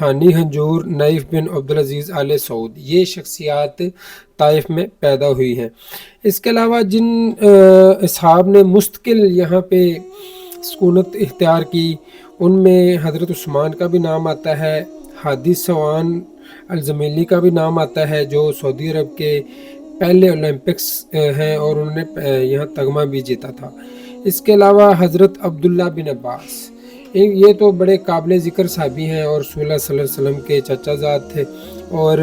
ہانی حنجور، knife بن عبدالعزیز آل سعود، یہ شخصیات طائف میں پیدا ہوئی ہیں۔ اس کے علاوہ جن اصحاب نے مستقل یہاں پہ سکونت اختیار کی ان میں حضرت عثمان کا بھی نام آتا ہے، حادی سوان الزمیلی کا بھی نام آتا ہے جو سعودی عرب کے پہلے اولمپکس ہیں اور انہوں نے یہاں تمغہ بھی جیتا تھا۔ اس کے علاوہ حضرت عبداللہ بن عباس، یہ تو بڑے قابل ذکر صحابی ہیں اور رسول اللہ صلی اللہ علیہ وسلم کے چچا زاد تھے، اور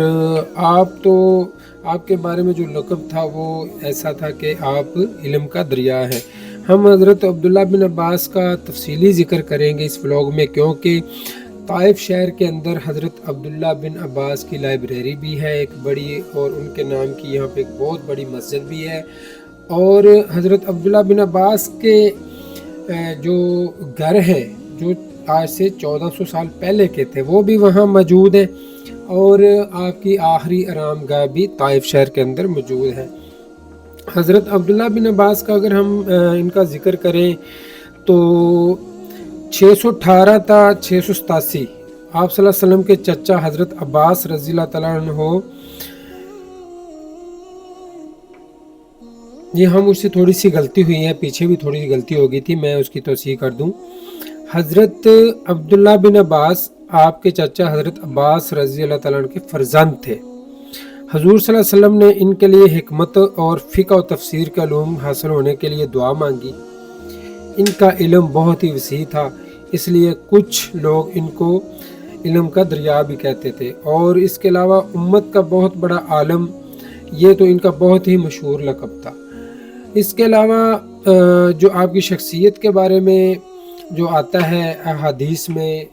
آپ کے بارے میں جو لقب تھا وہ ایسا تھا کہ آپ علم کا دریا ہیں۔ ہم حضرت عبداللہ بن عباس کا تفصیلی ذکر کریں گے اس ولاگ میں، کیونکہ طائف شہر کے اندر حضرت عبداللہ بن عباس کی لائبریری بھی ہے ایک بڑی، اور ان کے نام کی یہاں پہ ایک بہت بڑی مسجد بھی ہے، اور حضرت عبداللہ بن عباس کے جو گھر ہیں جو آج سے 1400 سال پہلے کے تھے وہ بھی وہاں موجود ہیں، اور آپ کی آخری آرام گاہ بھی طائف شہر کے اندر موجود ہے۔ حضرت عبداللہ بن عباس کا اگر ہم ان کا ذکر کریں تو 618 تا 687 آپ صلی اللہ علیہ وسلم کے چچا حضرت عباس رضی اللہ تعالیٰ عنہ، یہ ہم اس سے تھوڑی سی غلطی ہوئی ہے، پیچھے بھی تھوڑی سی غلطی ہو گئی تھی، میں اس کی توسیع کر دوں۔ حضرت عبداللہ بن عباس آپ کے چچا حضرت عباس رضی اللہ تعالیٰ عنہ کے فرزند تھے۔ حضور صلی اللہ علیہ وسلم نے ان کے لیے حکمت اور فقہ و تفسیر کے علوم حاصل ہونے کے لیے دعا مانگی۔ ان کا علم بہت ہی وسیع تھا، اس لیے کچھ لوگ ان کو علم کا دریا بھی کہتے تھے، اور اس کے علاوہ امت کا بہت بڑا عالم، یہ تو ان کا بہت ہی مشہور لقب تھا۔ اس کے علاوہ جو آپ کی شخصیت کے بارے میں جو آتا ہے احادیث میں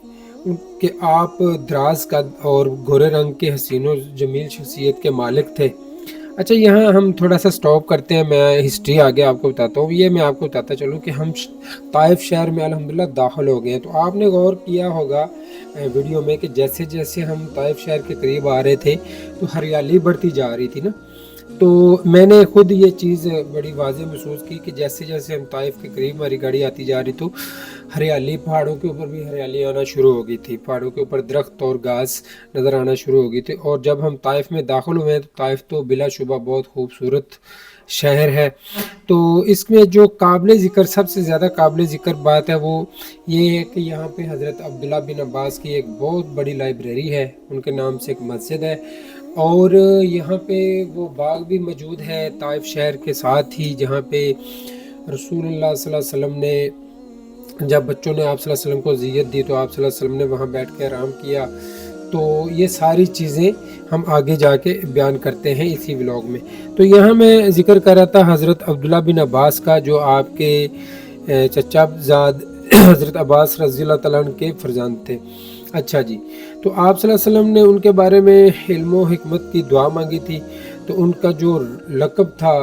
کہ آپ دراز قد اور گورے رنگ کے حسین و جمیل شخصیت کے مالک تھے۔ اچھا، یہاں ہم تھوڑا سا سٹاپ کرتے ہیں، میں ہسٹری آگے آپ کو بتاتا ہوں۔ یہ میں آپ کو بتاتا چلوں کہ ہم طائف شہر میں الحمدللہ داخل ہو گئے ہیں، تو آپ نے غور کیا ہوگا ویڈیو میں کہ جیسے جیسے ہم طائف شہر کے قریب آ رہے تھے تو ہریالی بڑھتی جا رہی تھی نا، تو میں نے خود یہ چیز بڑی واضح محسوس کی کہ جیسے جیسے ہم طائف کے قریب ہماری گاڑی آتی جا رہی تو ہریالی، پہاڑوں کے اوپر بھی ہریالی آنا شروع ہو گئی تھی، پہاڑوں کے اوپر درخت اور گھاس نظر آنا شروع ہو گئی تھی، اور جب ہم طائف میں داخل ہوئے ہیں تو طائف تو بلا شبہ بہت خوبصورت شہر ہے۔ تو اس میں جو قابل ذکر، سب سے زیادہ قابل ذکر بات ہے وہ یہ ہے کہ یہاں پہ حضرت عبداللہ بن عباس کی ایک بہت بڑی لائبریری ہے، ان کے نام سے ایک مسجد ہے، اور یہاں پہ وہ باغ بھی موجود ہے طائف شہر کے ساتھ ہی، جہاں پہ رسول اللہ صلی اللہ علیہ وسلم نے، جب بچوں نے آپ صلی اللہ علیہ وسلم کو اذیت دی تو آپ صلی اللہ علیہ وسلم نے وہاں بیٹھ کے آرام کیا۔ تو یہ ساری چیزیں ہم آگے جا کے بیان کرتے ہیں اسی ولاگ میں۔ تو یہاں میں ذکر کر رہا تھا حضرت عبداللہ بن عباس کا، جو آپ کے چچا زاد حضرت عباس رضی اللہ تعالیٰ عنہ کے فرزند تھے۔ اچھا جی، تو آپ صلی اللہ علیہ وسلم نے ان کے بارے میں علم و حکمت کی دعا مانگی تھی، تو ان کا جو لقب تھا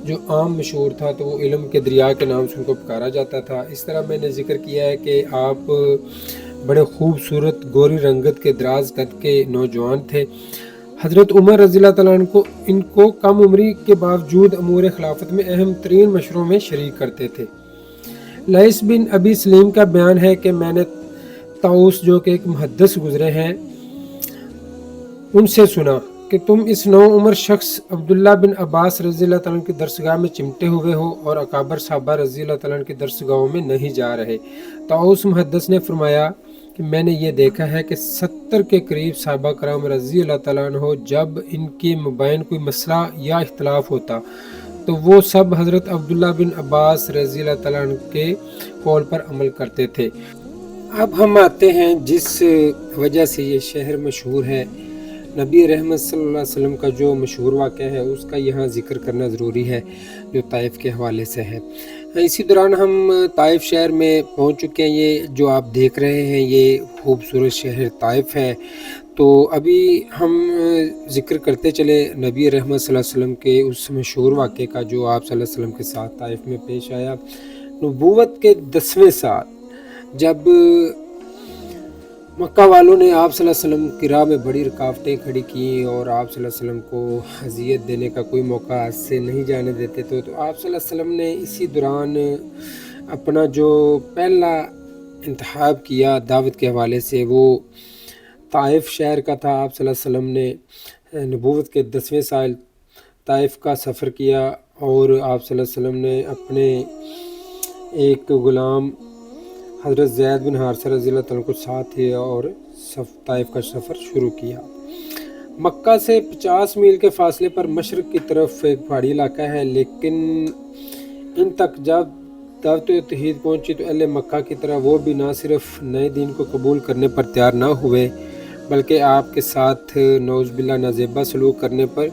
جو عام مشہور تھا تو وہ علم کے دریا کے نام سے ان کو پکارا جاتا تھا۔ اس طرح میں نے ذکر کیا ہے کہ آپ بڑے خوبصورت گوری رنگت کے دراز قد کے نوجوان تھے۔ حضرت عمر رضی اللہ تعالیٰ عنہ ان کو کم عمری کے باوجود امور خلافت میں اہم ترین مشوروں میں شریک کرتے تھے۔ لیث بن ابی سلیم کا بیان ہے کہ میں نے طاؤس جو کہ ایک محدث گزرے ہیں ان سے سنا کہ تم اس نو عمر شخص عبداللہ بن عباس رضی اللہ تعالیٰ عنہ کی درسگاہ میں چمٹے ہوئے ہو اور اکابر صحابہ رضی اللہ تعالیٰ عنہ کی درسگاہوں میں نہیں جا رہے۔ طاؤس محدث نے فرمایا کہ میں نے یہ دیکھا ہے کہ 70 کے قریب صحابہ کرام رضی اللہ تعالیٰ عنہ جب ان کے مبین کوئی مسئلہ یا اختلاف ہوتا تو وہ سب حضرت عبداللہ بن عباس رضی اللہ تعالیٰ عنہ کے قول پر عمل کرتے تھے۔ اب ہم آتے ہیں جس وجہ سے یہ شہر مشہور ہے، نبی رحمت صلی اللہ علیہ وسلم کا جو مشہور واقعہ ہے اس کا یہاں ذکر کرنا ضروری ہے، جو طائف کے حوالے سے ہے۔ اسی دوران ہم طائف شہر میں پہنچ چکے ہیں۔ یہ جو آپ دیکھ رہے ہیں یہ خوبصورت شہر طائف ہے۔ تو ابھی ہم ذکر کرتے چلے نبی رحمت صلی اللہ علیہ وسلم کے اس مشہور واقعے کا جو آپ صلی اللہ علیہ وسلم کے ساتھ طائف میں پیش آیا۔ نبوت کے 10ویں سال جب مکہ والوں نے آپ صلی اللہ علیہ وسلم کی راہ میں بڑی رکاوٹیں کھڑی کی اور آپ صلی اللہ علیہ وسلم کو اذیت دینے کا کوئی موقع ہاتھ سے نہیں جانے دیتے تو آپ صلی اللہ علیہ وسلم نے اسی دوران اپنا جو پہلا انتخاب کیا دعوت کے حوالے سے وہ طائف شہر کا تھا۔ آپ صلی اللہ علیہ وسلم نے نبوت کے 10ویں سال طائف کا سفر کیا اور آپ صلی اللہ علیہ وسلم نے اپنے ایک غلام حضرت زید بن حارثہ رضی اللہ تعالیٰ کو ساتھ لیا اور طائف کا سفر شروع کیا۔ مکہ سے 50 میل کے فاصلے پر مشرق کی طرف ایک پہاڑی علاقہ ہے، لیکن ان تک جب دعوت توحید پہنچی تو اہل مکہ کی طرح وہ بھی نہ صرف نئے دین کو قبول کرنے پر تیار نہ ہوئے بلکہ آپ کے ساتھ نعوذ باللہ نازیبہ سلوک کرنے پر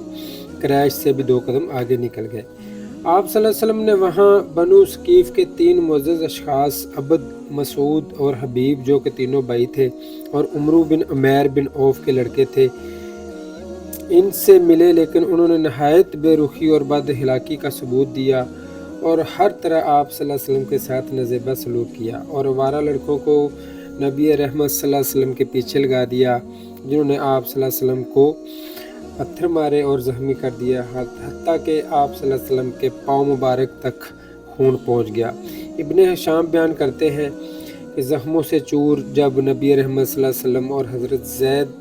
قریش سے بھی 2 قدم آگے نکل گئے۔ آپ صلی اللہ علیہ وسلم نے وہاں بنو ثقیف کے 3 معزز اشخاص عبد، مسعود اور حبیب جو کہ تینوں بھائی تھے اور عمرو بن عمیر بن عوف کے لڑکے تھے، ان سے ملے، لیکن انہوں نے نہایت بے رخی اور بد اخلاقی کا ثبوت دیا اور ہر طرح آپ صلی اللہ علیہ وسلم کے ساتھ نازیبہ سلوک کیا اور آوارہ لڑکوں کو نبی رحمت صلی اللہ علیہ وسلم کے پیچھے لگا دیا، جنہوں نے آپ صلی اللہ علیہ وسلم کو پتھر مارے اور زخمی کر دیا، حتیٰ کہ آپ صلی اللہ علیہ وسلم کے پاؤں مبارک تک خون پہنچ گیا۔ ابن ہشام بیان کرتے ہیں کہ زخموں سے چور جب نبی رحمت صلی اللہ علیہ وسلم اور حضرت زید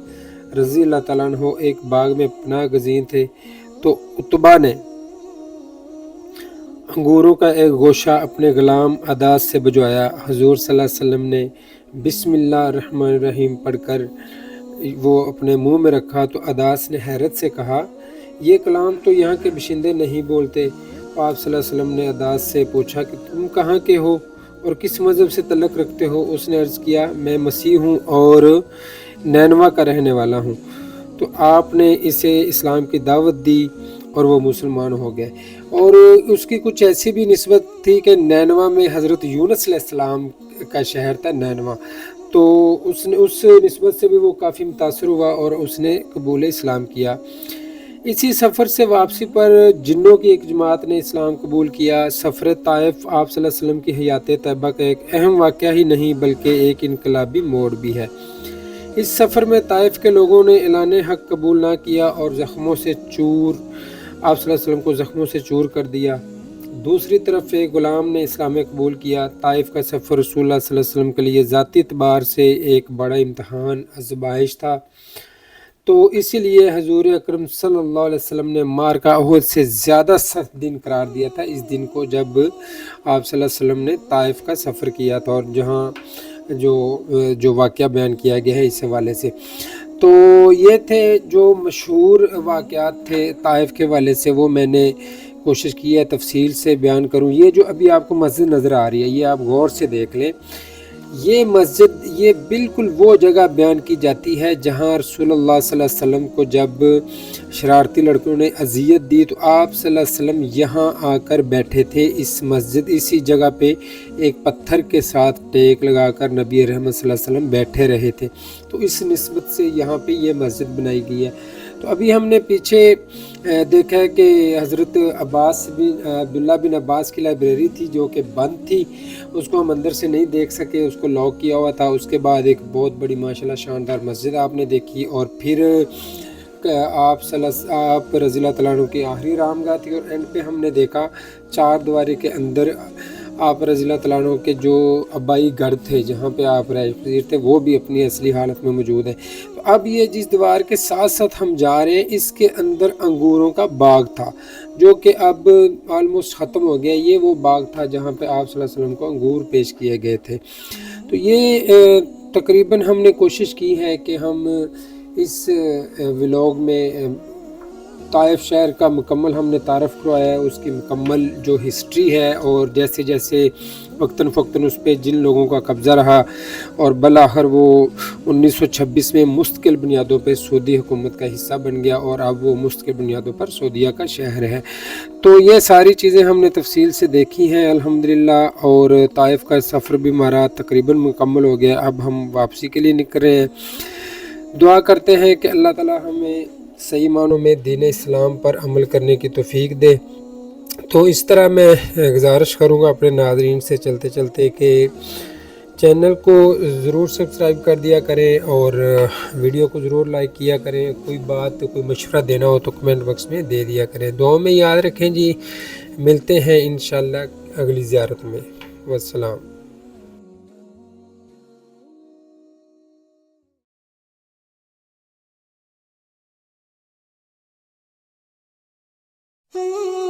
رضی اللہ تعالیٰ عنہ ایک باغ میں پناہ گزین تھے تو عتبہ نے انگوروں کا ایک گوشہ اپنے غلام عداس سے بجوایا۔ حضور صلی اللہ علیہ وسلم نے بسم اللہ الرحمن الرحیم پڑھ کر وہ اپنے منہ میں رکھا تو عداس نے حیرت سے کہا، یہ کلام تو یہاں کے باشندے نہیں بولتے۔ آپ صلی اللہ علیہ وسلم نے عداس سے پوچھا کہ تم کہاں کے ہو اور کس مذہب سے تعلق رکھتے ہو؟ اس نے عرض کیا، میں مسیح ہوں اور نینوا کا رہنے والا ہوں۔ تو آپ نے اسے اسلام کی دعوت دی اور وہ مسلمان ہو گئے، اور اس کی کچھ ایسی بھی نسبت تھی کہ نینوا میں حضرت یونس علیہ السلام کا شہر تھا نینوا، تو اس نسبت سے بھی وہ کافی متاثر ہوا اور اس نے قبول اسلام کیا۔ اسی سفر سے واپسی پر جنوں کی ایک جماعت نے اسلام قبول کیا۔ سفر طائف آپ صلی اللہ علیہ وسلم کی حیات طیبہ کا ایک اہم واقعہ ہی نہیں بلکہ ایک انقلابی موڑ بھی ہے۔ اس سفر میں طائف کے لوگوں نے اعلان حق قبول نہ کیا اور زخموں سے چور آپ صلی اللہ علیہ وسلم کو زخموں سے چور کر دیا۔ دوسری طرف ایک غلام نے اسلام قبول کیا۔ طائف کا سفر رسول اللہ صلی اللہ علیہ وسلم کے لیے ذاتی اعتبار سے ایک بڑا امتحان آزمائش تھا، تو اسی لیے حضور اکرم صلی اللہ علیہ وسلم نے معرکہ احد سے زیادہ سخت دن قرار دیا تھا اس دن کو جب آپ صلی اللہ علیہ وسلم نے طائف کا سفر کیا تھا، اور جہاں جو واقعہ بیان کیا گیا ہے اس حوالے سے، تو یہ تھے جو مشہور واقعات تھے طائف کے حوالے سے، وہ میں نے کوشش کی ہے تفصیل سے بیان کروں۔ یہ جو ابھی آپ کو مسجد نظر آ رہی ہے، یہ آپ غور سے دیکھ لیں، یہ مسجد یہ بالکل وہ جگہ بیان کی جاتی ہے جہاں رسول اللہ صلی اللہ علیہ وسلم کو جب شرارتی لڑکوں نے اذیت دی تو آپ صلی اللہ علیہ وسلم یہاں آ کر بیٹھے تھے۔ اس مسجد اسی جگہ پہ ایک پتھر کے ساتھ ٹیک لگا کر نبی رحمت صلی اللہ علیہ وسلم بیٹھے رہے تھے، تو اس نسبت سے یہاں پہ یہ مسجد بنائی گئی ہے۔ تو ابھی ہم نے پیچھے دیکھا ہے کہ حضرت عبداللہ بن عباس کی لائبریری تھی جو کہ بند تھی، اس کو ہم اندر سے نہیں دیکھ سکے، اس کو لاک کیا ہوا تھا۔ اس کے بعد ایک بہت بڑی ماشاءاللہ شاندار مسجد آپ نے دیکھی، اور پھر آپ رضی اللہ تعالیٰ عنہ کی آخری رحمگاہ تھی، اور اینڈ پہ ہم نے دیکھا 4 دیواری کے اندر آپ رضی اللہ تعالیٰ عنہ کے جو آبائی گھر تھے جہاں پہ آپ رہائش پذیر تھے وہ بھی اپنی اصلی حالت میں موجود ہیں۔ تو اب یہ جس دیوار کے ساتھ ساتھ ہم جا رہے ہیں اس کے اندر انگوروں کا باغ تھا جو کہ اب آلموسٹ ختم ہو گیا۔ یہ وہ باغ تھا جہاں پہ آپ صلی اللہ علیہ وسلم کو انگور پیش کیے گئے تھے۔ تو یہ تقریباً ہم نے کوشش کی ہے کہ ہم اس ولاگ میں طائف شہر کا مکمل ہم نے تعارف کروایا ہے، اس کی مکمل جو ہسٹری ہے، اور جیسے جیسے وقتاً فوقتاً اس پہ جن لوگوں کا قبضہ رہا اور بالآخر وہ 1926 میں مستقل بنیادوں پہ سعودی حکومت کا حصہ بن گیا اور اب وہ مستقل بنیادوں پر سعودیہ کا شہر ہے۔ تو یہ ساری چیزیں ہم نے تفصیل سے دیکھی ہیں الحمدللہ، اور طائف کا سفر بھی ہمارا تقریباً مکمل ہو گیا۔ اب ہم واپسی کے لیے نکل رہے ہیں۔ دعا کرتے ہیں کہ اللہ تعالی ہمیں صحیح معنوں میں دین اسلام پر عمل کرنے کی توفیق دے۔ تو اس طرح میں گزارش کروں گا اپنے ناظرین سے چلتے چلتے کہ چینل کو ضرور سبسکرائب کر دیا کریں اور ویڈیو کو ضرور لائک کیا کریں۔ کوئی بات کوئی مشورہ دینا ہو تو کمنٹ باکس میں دے دیا کریں۔ دعاؤں میں یاد رکھیں جی، ملتے ہیں انشاءاللہ اگلی زیارت میں۔ والسلام۔ Mm-hmm.